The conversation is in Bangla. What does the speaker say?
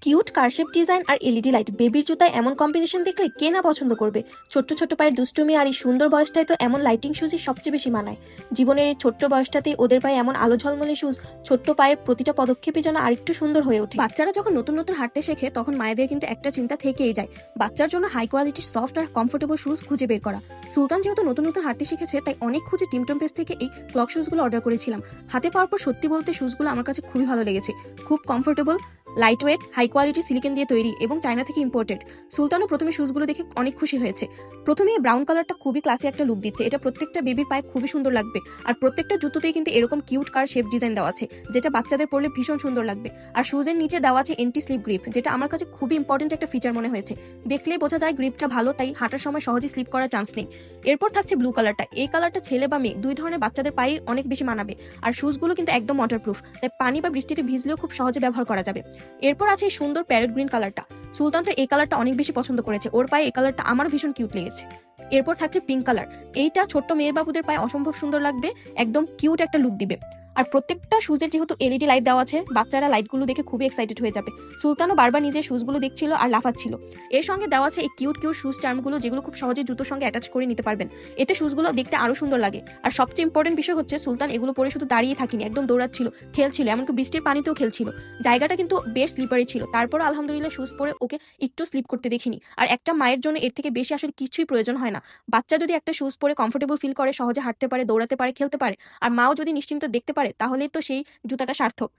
কিউট কারশেপ ডিজাইন আর এলইডি লাইট বেবির জুতায় এমন কম্বিনেশন দেখলে কে না পছন্দ করবে। ছোট্ট ছোট্ট পায়ের দুষ্টুমি আর এই সুন্দর বয়সটায় তো এমন লাইটিং শুজই সবচেয়ে বেশি মানায়। জীবনের এই ছোট্ট বয়সটাতেই ওদের পায়ে এমন আলো ঝলমলে শুজ ছোট্ট পায়ের প্রতিটা পদক্ষেপে যেন আরেকটু সুন্দর হয়ে ওঠে। বাচ্চারা যখন নতুন নতুন হাঁটতে শেখে তখন মায়েদের কিন্তু একটা চিন্তা থেকেই যায়, বাচ্চার জন্য হাই কোয়ালিটির সফট আর কমফোর্টেবল শুজ খুঁজে বের করা। সুলতান যেহেতু নতুন নতুন হাঁটতে শিখেছে তাই অনেক খুঁজে টিমটম পেজ থেকে এই ক্লক শুজগুলো অর্ডার করেছিলাম। হাতে পাওয়ার পর সত্যি বলতে শুজগুলো আমার কাছে খুবই ভালো লেগেছে। খুব comfortable, light weight, high quality silicone দিয়ে তৈরি এবং চায়না থেকে ইম্পোর্টেড। সুলতানও প্রথমে শুজগুলো দেখে অনেক খুশি হয়েছে। প্রথমে ব্রাউন কালারটা খুবই ক্লাসি একটা লুক দিচ্ছে, এটা প্রত্যেকটা বেবির পায়ে খুবই সুন্দর লাগবে। আর প্রত্যেকটা জুতোতেই কিন্তু এরকম কিউট কার শেপ ডিজাইন দেওয়া আছে, যেটা বাচ্চাদের পরলে ভীষণ সুন্দর লাগবে। আর শুজের নিচে দেওয়া আছে এন্টি স্লিপ গ্রিপ, যেটা আমার কাছে খুবই ইম্পর্টেন্ট একটা ফিচার মনে হয়েছে। দেখলেই বোঝা যায় গ্রিপটা ভালো, তাই হাঁটার সময় সহজে স্লিপ করার চান্স নেই। এরপর থাকছে ব্লু কালারটা। এই কালারটা ছেলে বা মেয়ে দুই ধরনের বাচ্চাদের পায়ে অনেক বেশি মানাবে। আর শুজগুলো কিন্তু একদম ওয়াটারপ্রুফ, তাই পানি বা বৃষ্টিতে ভিজলেও খুব সহজে ব্যবহার করা যাবে। এরপর আছে এই সুন্দর প্যারেট গ্রিন কালারটা। সুলতান তো এই কালারটা অনেক বেশি পছন্দ করেছে, ওর পায়ে এই কালারটা আমার ভীষণ কিউট লেগেছে। এরপর থাকছে পিঙ্ক কালার। এইটা ছোট্ট মেয়ে বাবুদের পায়ে অসম্ভব সুন্দর লাগবে, একদম কিউট একটা লুক দিবে। আর প্রত্যেকটা শুজের যেহেতু এলইডি লাইট দেওয়া আছে, বাচ্চারা লাইটগুলো দেখে খুবই এক্সাইটেড হয়ে যাবে। সুলতানও বারবার নিজের শুজগুলো দেখছিল আর লাফাচ্ছিল। এর সঙ্গে দেওয়া আছে এই কিউট কিউট শুজ চার্মগুলো, যেগুলো খুব সহজে জুতোর সঙ্গে অ্যাটাচ করে নিতে পারবেন। এতে শুজগুলো দেখতে আরো সুন্দর লাগে। আর সবচেয়ে ইম্পর্টেন্ট বিষয় হচ্ছে সুলতান এগুলো পরে শুধু দাঁড়িয়ে থাকেনি, একদম দৌড়াচ্ছিল, খেলছিল, এমনকি বৃষ্টির পানিতেও খেলছিল। জায়গাটা কিন্তু বেশ স্লিপারি ছিল, তারপর আলহামদুলিল্লাহ শুজ পরে ওকে একটু স্লিপ করতে দেখিনি। আর একটা মায়ের জন্য এর থেকে বেশি আসলে কিছুই প্রয়োজন হয় না। বাচ্চা যদি একটা শুজ পরে কমফোর্টেবল ফিল করে, সহজে হাঁটতে পারে, দৌড়াতে পারে, খেলতে পারে, আর মাও যদি নিশ্চিন্ত দেখতে পারে, তাহলেই তো সেই জুতাটা সার্থক।